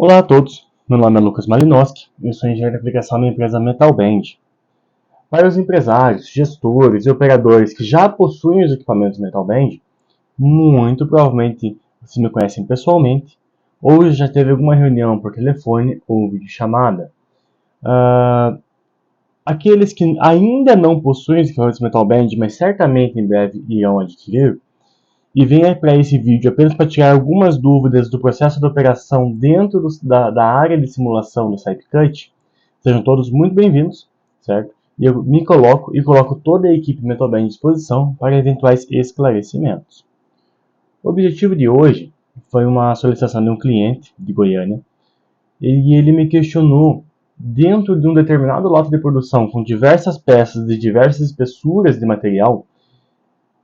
Olá a todos, meu nome é Lucas Malinowski e eu sou engenheiro de aplicação na empresa Metalbend. Para os empresários, gestores e operadores que já possuem os equipamentos Metalbend, muito provavelmente vocês me conhecem pessoalmente ou já teve alguma reunião por telefone ou videochamada. Aqueles que ainda não possuem os equipamentos Metalbend, mas certamente em breve irão adquirir, e venha para esse vídeo apenas para tirar algumas dúvidas do processo de operação dentro da área de simulação do SciPicut, sejam todos muito bem-vindos, certo? E eu me coloco toda a equipe Metalbend à disposição para eventuais esclarecimentos. O objetivo de hoje foi uma solicitação de um cliente de Goiânia e ele me questionou, dentro de um determinado lote de produção com diversas peças de diversas espessuras de material,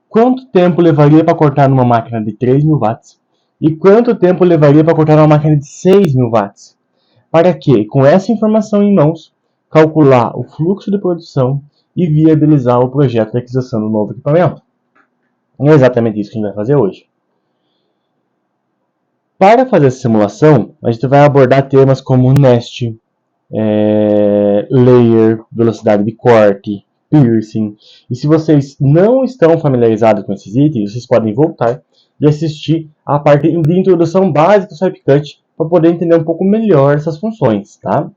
quanto tempo levaria para cortar numa máquina de 3.000 watts e quanto tempo levaria para cortar numa máquina de 6.000 watts. Para que, com essa informação em mãos, calcular o fluxo de produção e viabilizar o projeto de aquisição do novo equipamento. É exatamente isso que a gente vai fazer hoje. Para fazer essa simulação, a gente vai abordar temas como nest, layer, velocidade de corte, piercing. E se vocês não estão familiarizados com esses itens, vocês podem voltar e assistir a parte de introdução básica do SciPicut para poder entender um pouco melhor essas funções, tá?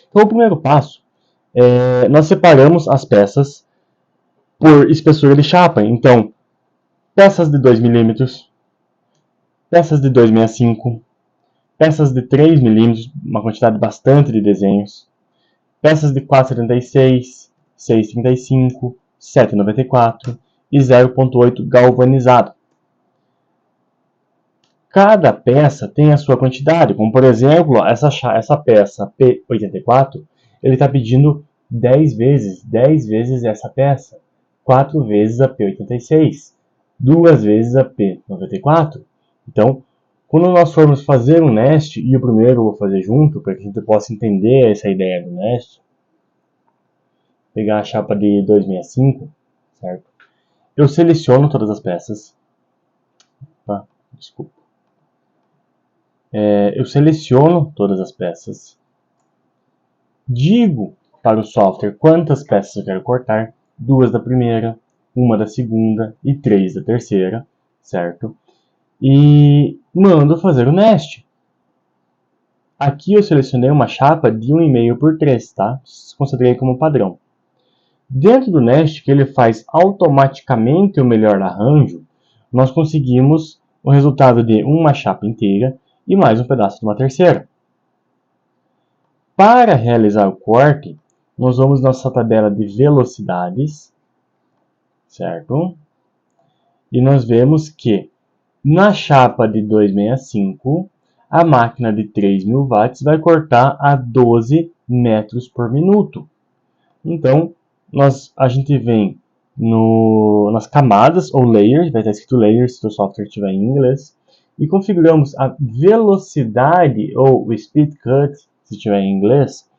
Então, o primeiro passo nós separamos as peças por espessura de chapa. Então, peças de 2 mm, peças de 265, peças de 3 mm, uma quantidade bastante de desenhos, peças de 4,76, 6,35, 7,94 e 0,8 galvanizado. Cada peça tem a sua quantidade, como por exemplo, essa peça P84, ele está pedindo 10 vezes essa peça, 4 vezes a P86, 2 vezes a P94. Então, quando nós formos fazer um nest, e o primeiro eu vou fazer junto, para que a gente possa entender essa ideia do nest, pegar a chapa de 265, certo? Eu seleciono todas as peças. Desculpa. Eu seleciono todas as peças. Digo para o software quantas peças eu quero cortar. 2 da primeira, 1 da segunda e 3 da terceira, certo? E mando fazer o nest. Aqui eu selecionei uma chapa de 1,5 por 3, tá? Considerei como padrão. Dentro do nest, que ele faz automaticamente o melhor arranjo, nós conseguimos o resultado de uma chapa inteira e mais um pedaço de uma terceira. Para realizar o corte, nós vamos na nossa tabela de velocidades, certo? E nós vemos que na chapa de 265, a máquina de 3.000 watts vai cortar a 12 metros por minuto. Então, a gente vem nas camadas ou layers, vai estar escrito layers se o software estiver em inglês, e configuramos a velocidade ou o speed cut, se estiver em inglês,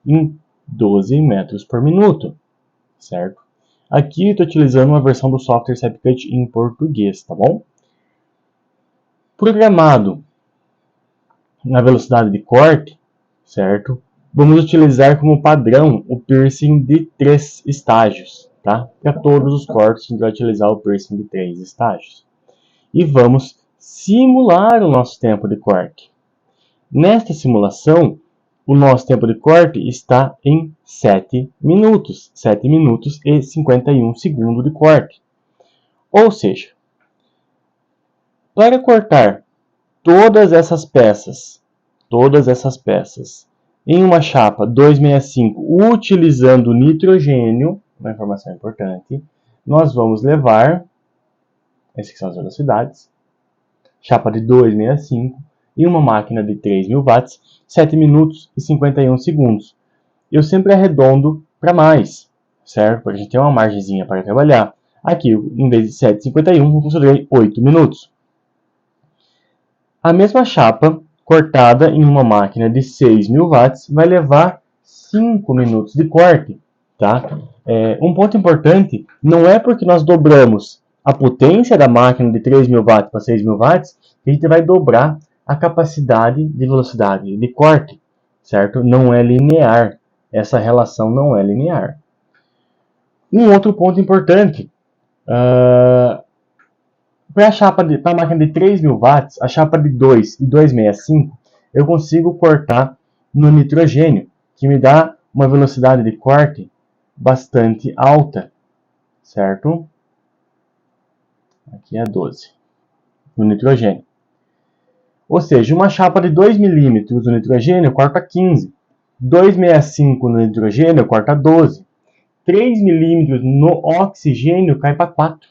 em 12 metros por minuto, certo? Aqui eu estou utilizando uma versão do software SciPicut em português, tá bom? Programado na velocidade de corte, certo? Vamos utilizar como padrão o piercing de 3 estágios, tá? Para todos os cortes a gente vai utilizar o piercing de 3 estágios. E vamos simular o nosso tempo de corte. Nesta simulação, o nosso tempo de corte está em 7 minutos. 7 minutos e 51 segundos de corte. Ou seja, para cortar todas essas peças em uma chapa 265 utilizando nitrogênio, uma informação importante, nós vamos levar, essas são as velocidades, chapa de 265 e uma máquina de 3.000 watts, 7 minutos e 51 segundos. Eu sempre arredondo para mais, certo? Para a gente ter uma margenzinha para trabalhar. Aqui, em vez de 7,51, eu considerei 8 minutos. A mesma chapa cortada em uma máquina de 6.000 watts vai levar 5 minutos de corte, tá? Um ponto importante, não é porque nós dobramos a potência da máquina de 3.000 watts para 6.000 watts que a gente vai dobrar a capacidade de velocidade de corte, certo? Não é linear. Essa relação não é linear. Um outro ponto importante, para a máquina de 3.000 watts, a chapa de 2 e 265, eu consigo cortar no nitrogênio, que me dá uma velocidade de corte bastante alta, certo? Aqui é 12, no nitrogênio. Ou seja, uma chapa de 2 milímetros no nitrogênio corta 15, 265 no nitrogênio corta 12, 3 milímetros no oxigênio cai para 4.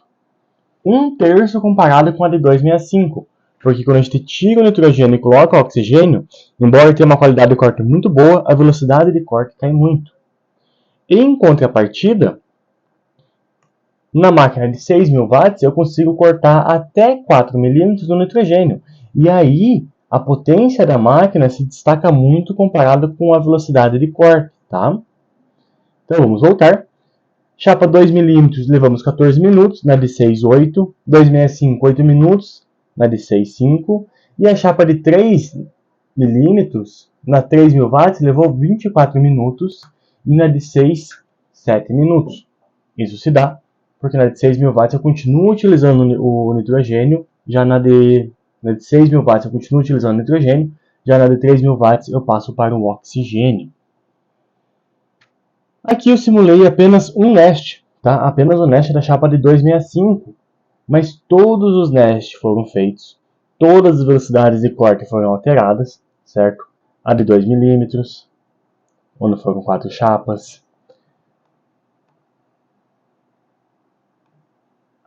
1/3 comparado com a de 265. Porque quando a gente tira o nitrogênio e coloca o oxigênio, embora tenha uma qualidade de corte muito boa, a velocidade de corte cai muito. Em contrapartida, na máquina de 6.000 watts, eu consigo cortar até 4 milímetros no nitrogênio. E aí, a potência da máquina se destaca muito comparado com a velocidade de corte, tá? Então, vamos voltar. Chapa 2 milímetros, levamos 14 minutos, na de 6, 8. 265, 8 minutos, na de 6, 5. E a chapa de 3 milímetros, na 3.000 watts, levou 24 minutos. E na de 6, 7 minutos. Isso se dá porque na de 6.000 watts eu continuo utilizando o nitrogênio, já na de 6.000 watts eu continuo utilizando o nitrogênio, já na de 3.000 watts eu passo para o oxigênio. Aqui eu simulei apenas um nest, tá? Apenas o nest da chapa de 265, mas todos os nests foram feitos, todas as velocidades de corte foram alteradas, certo? A de 2 milímetros, onde foram 4 chapas,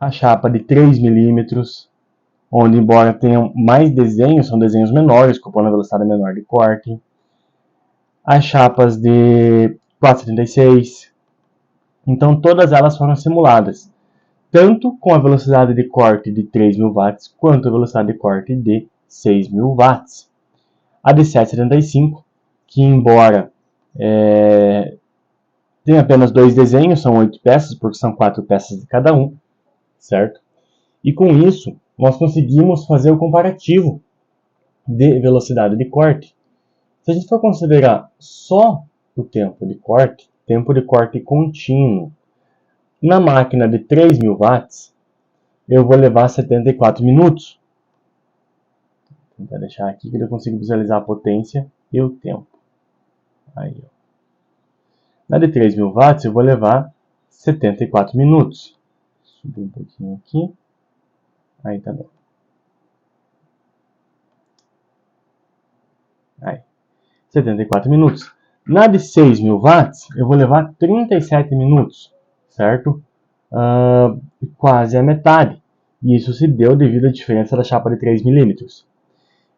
a chapa de 3 milímetros, onde, embora tenham mais desenhos, são desenhos menores, ocupando a velocidade menor de corte. As chapas de 4,76. Então, todas elas foram simuladas, tanto com a velocidade de corte de 3.000 watts, quanto a velocidade de corte de 6.000 watts. A de 7,75, que embora tenha apenas 2 desenhos, são 8 peças, porque são 4 peças de cada um, certo? E com isso, nós conseguimos fazer o comparativo de velocidade de corte. Se a gente for considerar só o tempo de corte contínuo, na máquina de 3.000 watts, eu vou levar 74 minutos. Vou tentar deixar aqui que eu consigo visualizar a potência e o tempo. Aí, ó. Na de 3.000 watts, eu vou levar 74 minutos. Subir um pouquinho aqui. Aí tá bom. Aí, 74 minutos. Na de 6.000 watts, eu vou levar 37 minutos, certo? Quase a metade. E isso se deu devido à diferença da chapa de 3 milímetros.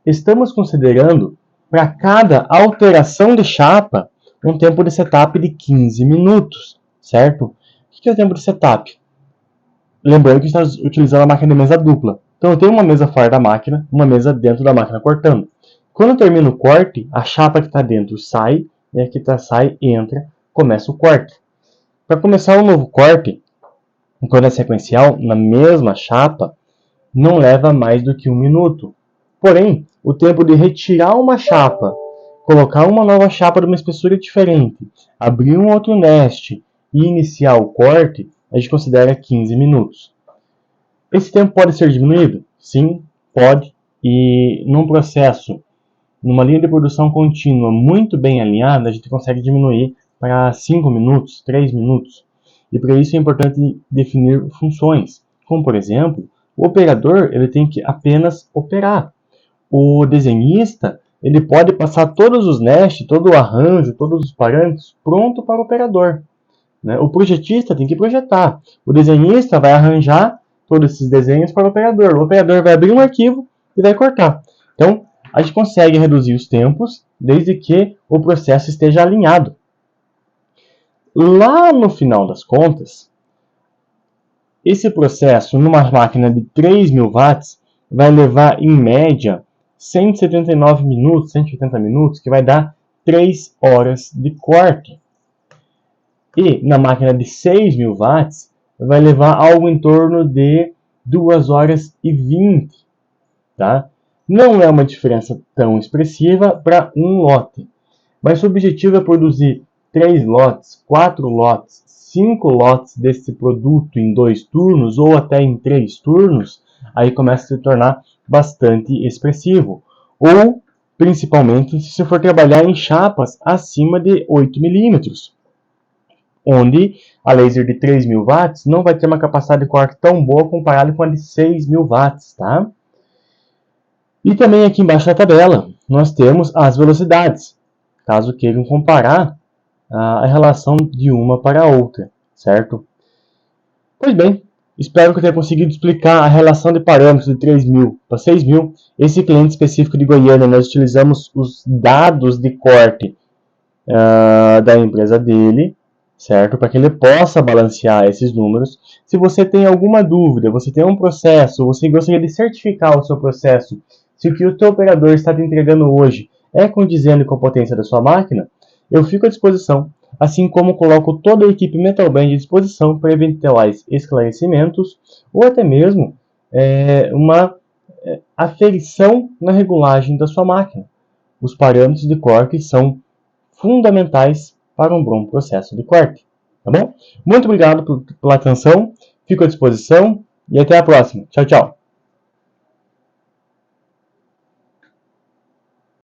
Estamos considerando, para cada alteração de chapa, um tempo de setup de 15 minutos, certo? O que é o tempo de setup? Lembrando que estamos utilizando a máquina de mesa dupla. Então eu tenho uma mesa fora da máquina, uma mesa dentro da máquina cortando. Quando eu termino o corte, a chapa que está dentro sai, e a que sai entra, começa o corte. Para começar um novo corte, quando é sequencial, na mesma chapa, não leva mais do que 1 minuto. Porém, o tempo de retirar uma chapa, colocar uma nova chapa de uma espessura diferente, abrir um outro nest e iniciar o corte, a gente considera 15 minutos. Esse tempo pode ser diminuído? Sim, pode. E num processo, numa linha de produção contínua muito bem alinhada, a gente consegue diminuir para 5 minutos, 3 minutos. E para isso é importante definir funções, como por exemplo, o operador ele tem que apenas operar. O desenhista ele pode passar todos os nestes, todo o arranjo, todos os parâmetros pronto para o operador. Né? O projetista tem que projetar. O desenhista vai arranjar todos esses desenhos para o operador. O operador vai abrir um arquivo e vai cortar. Então, a gente consegue reduzir os tempos desde que o processo esteja alinhado. Lá no final das contas, esse processo numa máquina de 3.000 watts vai levar em média 179 minutos, 180 minutos, que vai dar 3 horas de corte. E na máquina de 6.000 watts vai levar algo em torno de 2 horas e 20. Tá? Não é uma diferença tão expressiva para um lote, mas se o objetivo é produzir 3 lotes, 4 lotes, 5 lotes desse produto em 2 turnos ou até em 3 turnos, aí começa a se tornar bastante expressivo. Ou, principalmente, se você for trabalhar em chapas acima de 8 milímetros, onde a laser de 3.000 watts não vai ter uma capacidade de corte tão boa comparada com a de 6.000 watts, tá? E também aqui embaixo da tabela, nós temos as velocidades, caso queiram comparar a relação de uma para a outra, certo? Pois bem, espero que eu tenha conseguido explicar a relação de parâmetros de 3.000 para 6.000. Esse cliente específico de Goiânia, nós utilizamos os dados de corte da empresa dele, certo? Para que ele possa balancear esses números. Se você tem alguma dúvida, você tem um processo, você gostaria de certificar o seu processo, se o que o seu operador está te entregando hoje é condizente com a potência da sua máquina, eu fico à disposição, assim como coloco toda a equipe Metalband à disposição para eventuais esclarecimentos ou até mesmo uma aferição na regulagem da sua máquina. Os parâmetros de corte são fundamentais para um bom processo de corte. Tá bom? Muito obrigado pela atenção, fico à disposição e até a próxima. Tchau, tchau.